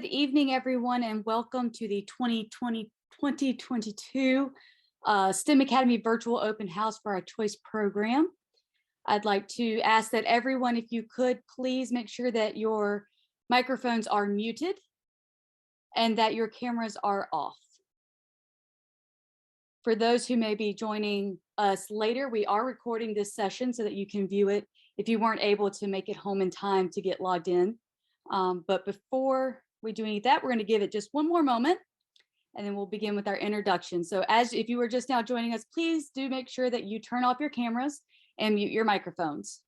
evening, everyone, and welcome to the 2022 STEM Academy Virtual Open House for our Choice program. I'd like to ask that everyone, if you could, please make sure that your microphones are muted and that your cameras are off. For those who may be joining us later, we are recording this session so that you can view it if you weren't able to make it home in time to get logged in. But before we do any of that, we're going to give it just one more moment and then we'll begin with our introduction. So if you were just now joining us, please do make sure that you turn off your cameras and mute your microphones.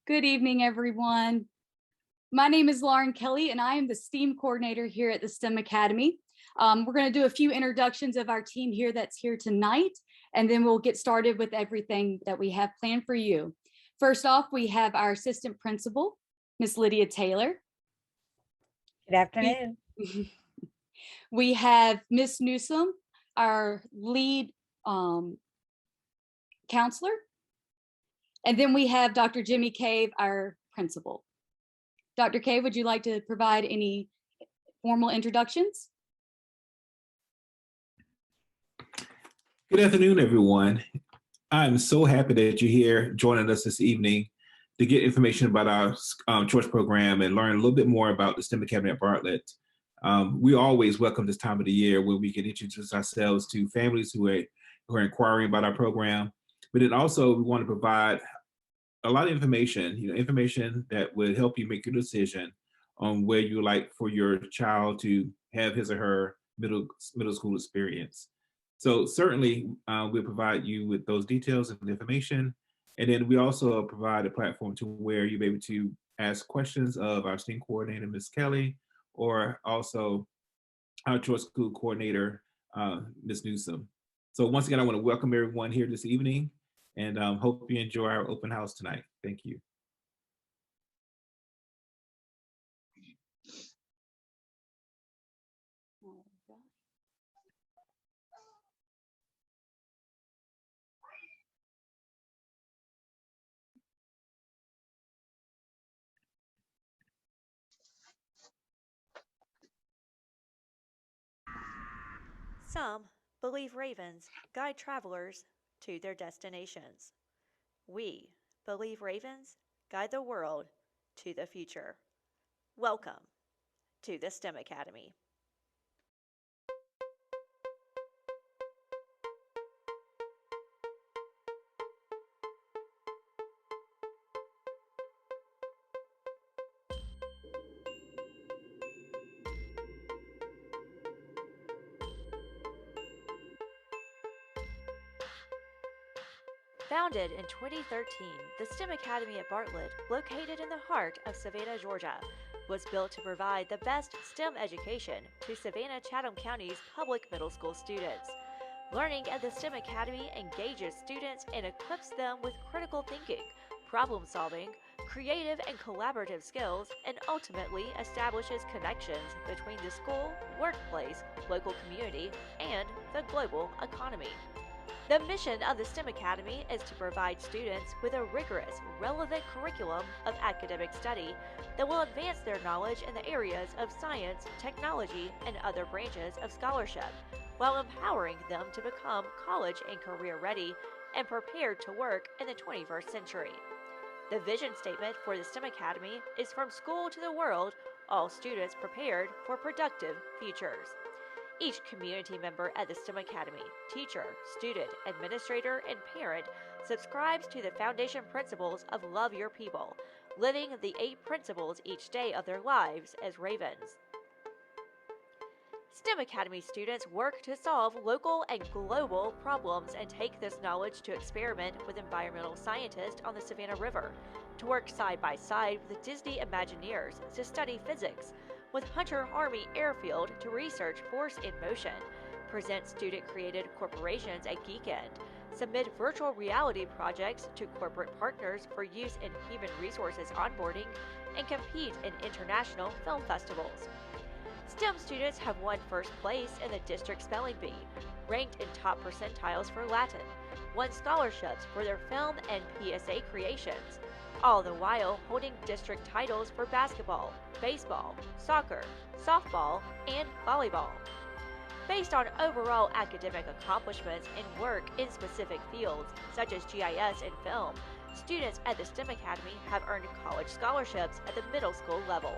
Good evening, everyone. My name is Lauren Kelly, and I am the STEAM coordinator here at the STEM Academy. We're going to do a few introductions of our team here that's here tonight, and then we'll get started with everything that we have planned for you. First off, we have our assistant principal, Miss Lydia Taylor. Good afternoon. We have Miss Newsom, our lead counselor. And then we have Dr. Jimmy Cave, our principal. Dr. Cave, would you like to provide any formal introductions? Good afternoon, everyone. I'm so happy that you're here joining us this evening to get information about our choice program and learn a little bit more about the STEM Academy at Bartlett. We always welcome this time of the year where we can introduce ourselves to families who are inquiring about our program. But then also we want to provide a lot of information, information that would help you make a decision on where you like for your child to have his or her middle school experience. So certainly we'll provide you with those details and information. And then we also provide a platform to where you'll be able to ask questions of our STEAM coordinator, Ms. Kelly, or also our choice school coordinator, Ms. Newsom. So once again, I want to welcome everyone here this evening and hope you enjoy our open house tonight. Thank you. Some believe ravens guide travelers to their destinations. We believe ravens guide the world to the future. Welcome to the STEM Academy. Founded in 2013, the STEM Academy at Bartlett, located in the heart of Savannah, Georgia, was built to provide the best STEM education to Savannah-Chatham County's public middle school students. Learning at the STEM Academy engages students and equips them with critical thinking, problem solving, creative and collaborative skills, and ultimately establishes connections between the school, workplace, local community, and the global economy. The mission of the STEM Academy is to provide students with a rigorous, relevant curriculum of academic study that will advance their knowledge in the areas of science, technology, and other branches of scholarship, while empowering them to become college and career ready and prepared to work in the 21st century. The vision statement for the STEM Academy is "From school to the world, all students prepared for productive futures." Each community member at the STEM Academy, teacher, student, administrator, and parent, subscribes to the foundation principles of love your people, living the 8 principles each day of their lives as ravens. STEM Academy students work to solve local and global problems and take this knowledge to experiment with environmental scientists on the Savannah River, to work side by side with Disney Imagineers to study physics, with Hunter Army Airfield to research force in motion, present student-created corporations at Geekend, submit virtual reality projects to corporate partners for use in human resources onboarding, and compete in international film festivals. STEM students have won first place in the district spelling bee, ranked in top percentiles for Latin, won scholarships for their film and PSA creations, all the while holding district titles for basketball, baseball, soccer, softball, and volleyball. Based on overall academic accomplishments and work in specific fields, such as GIS and film, students at the STEM Academy have earned college scholarships at the middle school level.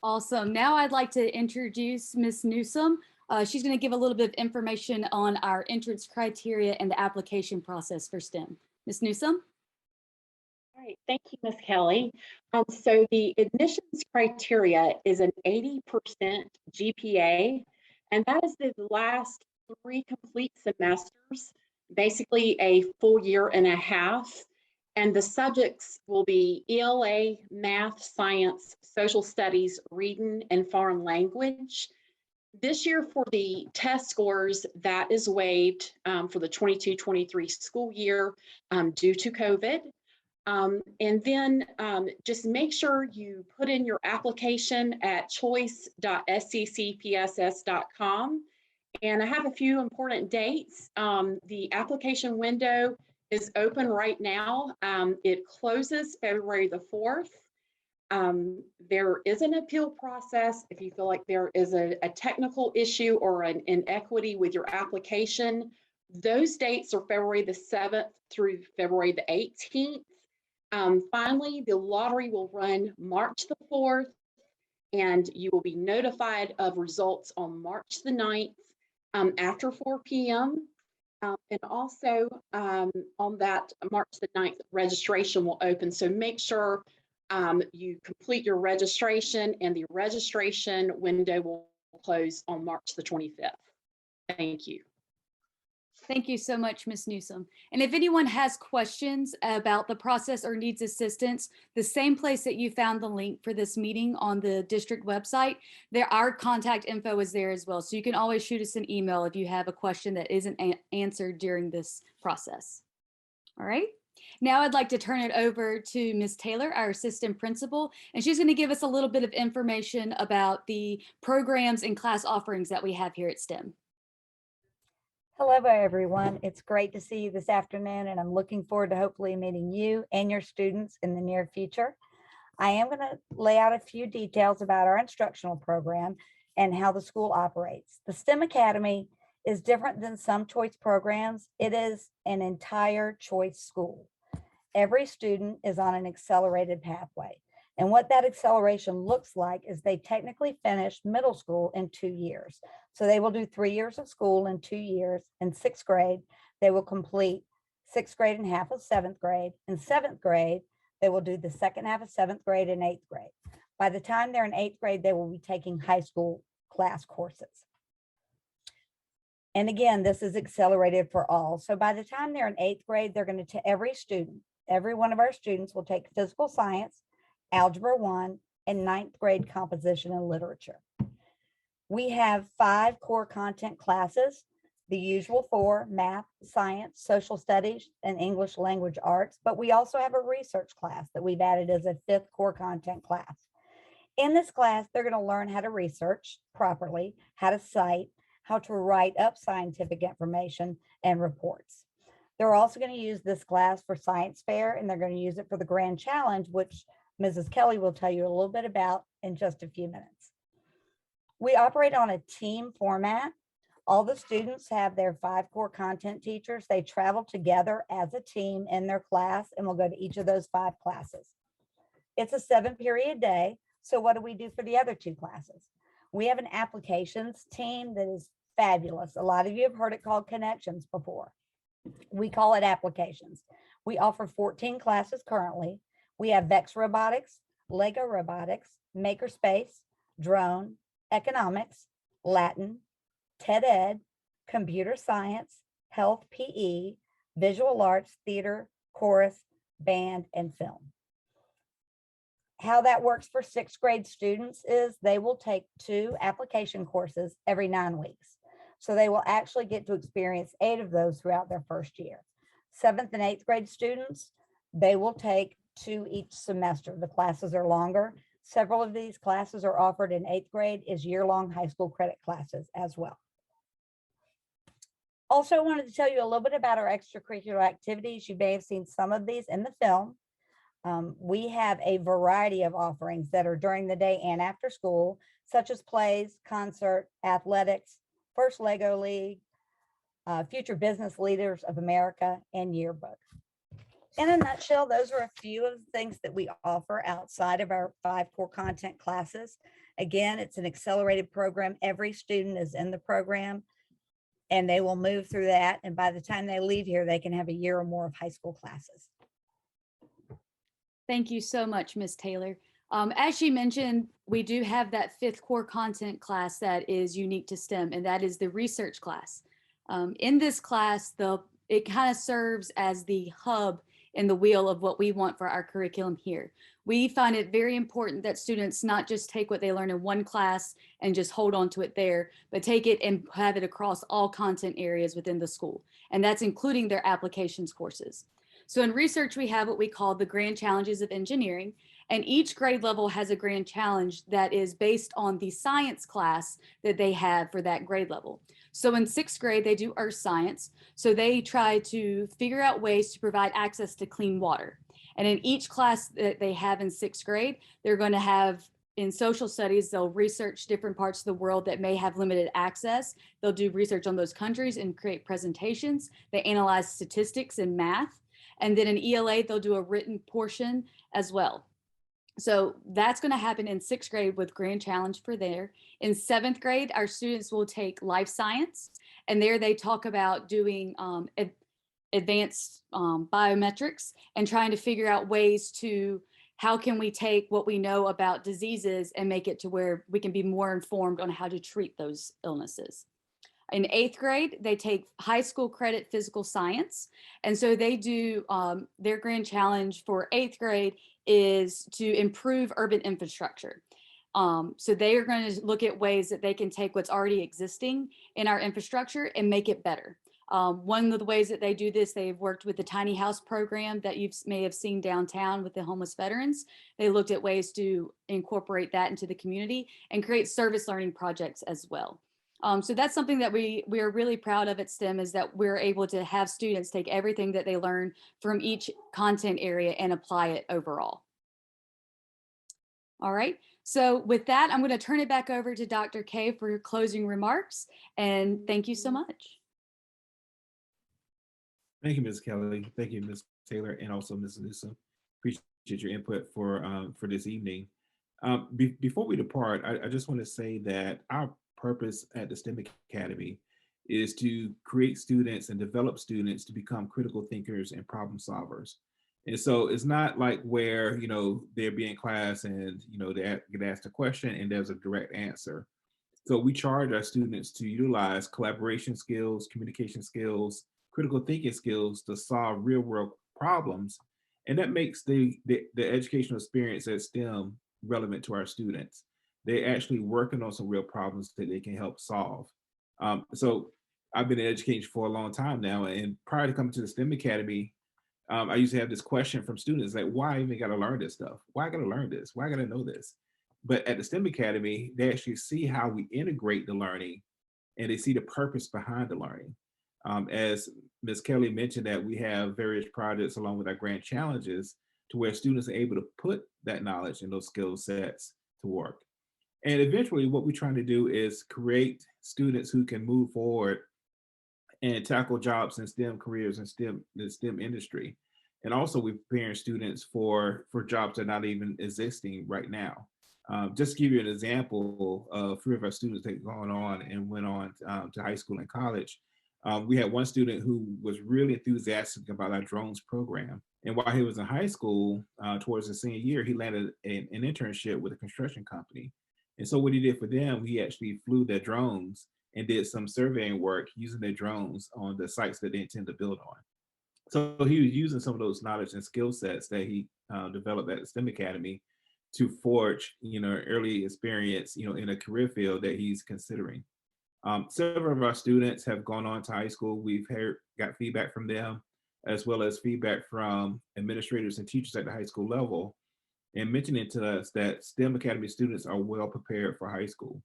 Awesome. Now I'd like to introduce Ms. Newsome. She's going to give a little bit of information on our entrance criteria and the application process for STEM. Ms. Newsome? All right, thank you, Ms. Kelly. So the admissions criteria is an 80% GPA, and that is the last 3 complete semesters, basically a full year and a half. And the subjects will be ELA, math, science, social studies, reading, and foreign language. This year for the test scores, that is waived for the 22-23 school year due to COVID. And then just make sure you put in your application at choice.sccpss.com. And I have a few important dates. The application window is open right now. It closes February the 4th. There is an appeal process if you feel like there is a technical issue or an inequity with your application. Those dates are February the 7th through February the 18th. Finally, the lottery will run March the 4th, and you will be notified of results on March the 9th after 4 p.m. And also on that March the 9th, registration will open. So make sure you complete your registration, and the registration window will close on March the 25th. Thank you. Thank you so much, Ms. Newsome. And if anyone has questions about the process or needs assistance, the same place that you found the link for this meeting on the district website, our contact info is there as well. So you can always shoot us an email if you have a question that isn't answered during this process. All right. Now I'd like to turn it over to Ms. Taylor, our assistant principal, and she's going to give us a little bit of information about the programs and class offerings that we have here at STEM. Hello, everyone. It's great to see you this afternoon, and I'm looking forward to hopefully meeting you and your students in the near future. I am going to lay out a few details about our instructional program and how the school operates. The STEM Academy is different than some choice programs. It is an entire choice school. Every student is on an accelerated pathway. And what that acceleration looks like is they technically finish middle school in 2 years. So they will do 3 years of school in 2 years. In 6th grade, they will complete 6th grade and half of 7th grade. In 7th grade, they will do the second half of 7th grade and 8th grade. By the time they're in 8th grade, they will be taking high school class courses. And again, this is accelerated for all. So by the time they're in 8th grade, they're going to every one of our students will take physical science, Algebra 1, and 9th grade composition and literature. We have 5 core content classes, the usual 4, math, science, social studies, and English language arts, but we also have a research class that we've added as a 5th core content class. In this class, they're going to learn how to research properly, how to cite, how to write up scientific information and reports. They're also going to use this class for science fair, and they're going to use it for the grand challenge, which Mrs. Kelly will tell you a little bit about in just a few minutes. We operate on a team format. All the students have their 5 core content teachers. They travel together as a team in their class and will go to each of those 5 classes. It's a 7-period day. So what do we do for the other 2 classes? We have an applications team that is fabulous. A lot of you have heard it called connections before. We call it applications. We offer 14 classes currently. We have Vex Robotics, Lego Robotics, Makerspace, Drone, Economics, Latin, TED Ed, Computer Science, Health PE, Visual Arts, Theater, Chorus, Band, and Film. How that works for sixth grade students is they will take 2 application courses every 9 weeks. So they will actually get to experience 8 of those throughout their first year. 7th and 8th grade students, they will take 2 each semester. The classes are longer. Several of these classes are offered in 8th grade as year-long high school credit classes as well. Also wanted to tell you a little bit about our extracurricular activities. You may have seen some of these in the film. We have a variety of offerings that are during the day and after school, such as plays, concert, athletics, First Lego League, Future Business Leaders of America, and Yearbook. In a nutshell, those are a few of the things that we offer outside of our 5 core content classes. Again, it's an accelerated program. Every student is in the program and they will move through that. And by the time they leave here, they can have a year or more of high school classes. Thank you so much, Ms. Taylor. As she mentioned, we do have that 5th core content class that is unique to STEM, and that is the research class. In this class, it kind of serves as the hub in the wheel of what we want for our curriculum here. We find it very important that students not just take what they learn in one class and just hold on to it there, but take it and have it across all content areas within the school. And that's including their applications courses. So in research, we have what we call the grand challenges of engineering, and each grade level has a grand challenge that is based on the science class that they have for that grade level. So in 6th grade, they do earth science. So they try to figure out ways to provide access to clean water. And in each class that they have in 6th grade, they're going to have, in social studies, they'll research different parts of the world that may have limited access. They'll do research on those countries and create presentations. They analyze statistics and math. And then in ELA, they'll do a written portion as well. So that's going to happen in 6th grade with grand challenge for there. In 7th grade, our students will take life science, and there they talk about doing advanced biometrics and trying to figure out ways to how can we take what we know about diseases and make it to where we can be more informed on how to treat those illnesses. In 8th grade, they take high school credit physical science. And so they do their grand challenge for 8th grade is to improve urban infrastructure. So they are going to look at ways that they can take what's already existing in our infrastructure and make it better. One of the ways that they do this, they've worked with the tiny house program that you may have seen downtown with the homeless veterans. They looked at ways to incorporate that into the community and create service learning projects as well. So that's something that we are really proud of at STEM, is that we're able to have students take everything that they learn from each content area and apply it overall. All right, so with that, I'm going to turn it back over to Dr. K for closing remarks, and thank you so much. Thank you, Ms. Kelly. Thank you, Ms. Taylor, and also Ms. Newsom. Appreciate your input for this evening. Before we depart, I just want to say that our purpose at the STEM Academy is to create students and develop students to become critical thinkers and problem solvers. And so it's not like where, they'll be in class and, they get asked a question and there's a direct answer. So we charge our students to utilize collaboration skills, communication skills, critical thinking skills to solve real world problems. And that makes the educational experience at STEM relevant to our students. They're actually working on some real problems that they can help solve. So I've been in education for a long time now, and prior to coming to the STEM Academy, I used to have this question from students like, why I even got to learn this stuff? Why I got to learn this? Why I got to know this? But at the STEM Academy, they actually see how we integrate the learning, and they see the purpose behind the learning. As Ms. Kelly mentioned, that we have various projects along with our grant challenges to where students are able to put that knowledge and those skill sets to work. And eventually what we're trying to do is create students who can move forward and tackle jobs in STEM careers and the STEM industry. And also we're preparing students for jobs that are not even existing right now. Just to give you an example, 3 of our students that gone on and went on to high school and college. We had one student who was really enthusiastic about our drones program. And while he was in high school, towards his senior year, he landed an internship with a construction company. And so what he did for them, he actually flew their drones and did some surveying work using their drones on the sites that they intend to build on. So he was using some of those knowledge and skill sets that he developed at the STEM Academy to forge, early experience, in a career field that he's considering. Several of our students have gone on to high school. We've got feedback from them, as well as feedback from administrators and teachers at the high school level, and mentioning to us that STEM Academy students are well prepared for high school.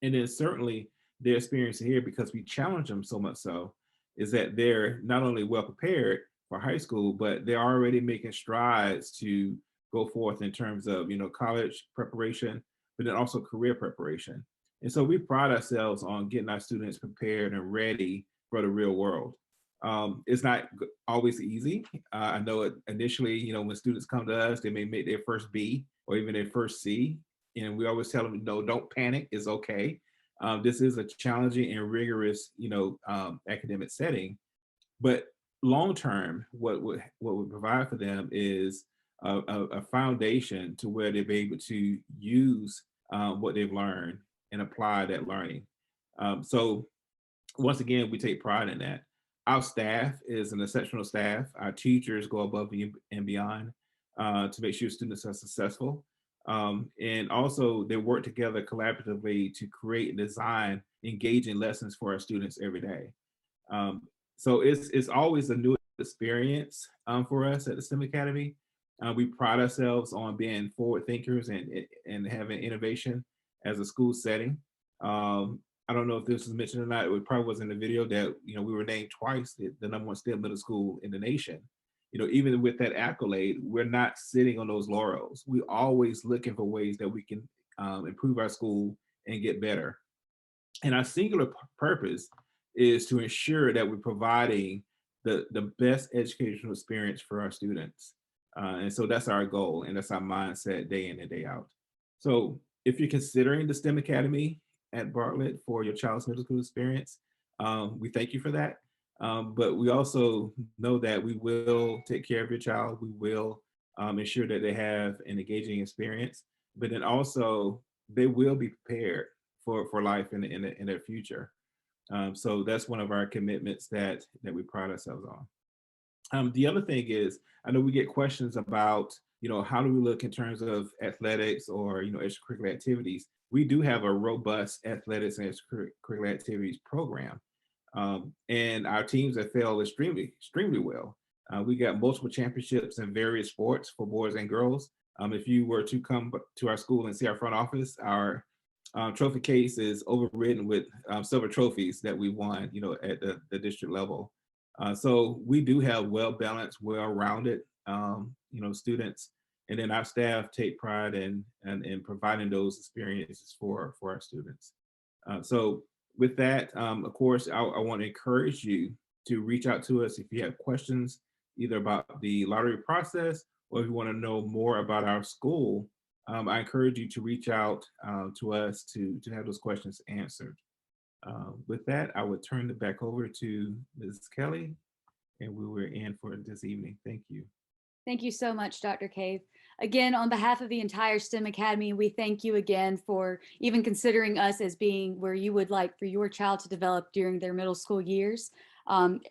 And then certainly their experience here, because we challenge them so much so, is that they're not only well prepared for high school, but they're already making strides to go forth in terms of, college preparation, but then also career preparation. And so we pride ourselves on getting our students prepared and ready for the real world. It's not always easy. I know it initially, when students come to us, they may make their first B or even their first C. And we always tell them, no, don't panic, it's okay. This is a challenging and rigorous, academic setting. But long term, what we provide for them is a foundation to where they'll be able to use what they've learned and apply that learning. So once again, we take pride in that. Our staff is an exceptional staff. Our teachers go above and beyond to make sure students are successful. And also they work together collaboratively to create and design engaging lessons for our students every day. So it's always a new experience for us at the STEM Academy. We pride ourselves on being forward thinkers and having innovation as a school setting. I don't know if this was mentioned or not. It probably was in the video that we were named twice the #1 STEM middle school in the nation. Even with that accolade, we're not sitting on those laurels. We're always looking for ways that we can improve our school and get better. And our singular purpose is to ensure that we're providing the best educational experience for our students. And so that's our goal, and that's our mindset day in and day out. So if you're considering the STEM Academy at Bartlett for your child's middle school experience, we thank you for that. But we also know that we will take care of your child. We will ensure that they have an engaging experience, but then also they will be prepared for life in their future. So that's one of our commitments that we pride ourselves on. The other thing is, I know we get questions about, how do we look in terms of athletics or, extracurricular activities. We do have a robust athletics and extracurricular activities program. And our teams have failed extremely, extremely well. We got multiple championships in various sports for boys and girls. If you were to come to our school and see our front office, our trophy case is overridden with silver trophies that we won, at the district level. So we do have well-balanced, well-rounded, students, and then our staff take pride in providing those experiences for our students. So with that, of course, I want to encourage you to reach out to us if you have questions, either about the lottery process or if you want to know more about our school. I encourage you to reach out to us to have those questions answered. With that, I would turn it back over to Ms. Kelly, and we were in for this evening. Thank you. Thank you so much, Dr. Cave. Again, on behalf of the entire STEM Academy, we thank you again for even considering us as being where you would like for your child to develop during their middle school years.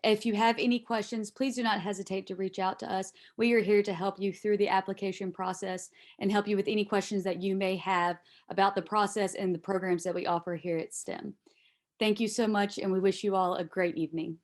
If you have any questions, please do not hesitate to reach out to us. We are here to help you through the application process and help you with any questions that you may have about the process and the programs that we offer here at STEM. Thank you so much, and we wish you all a great evening.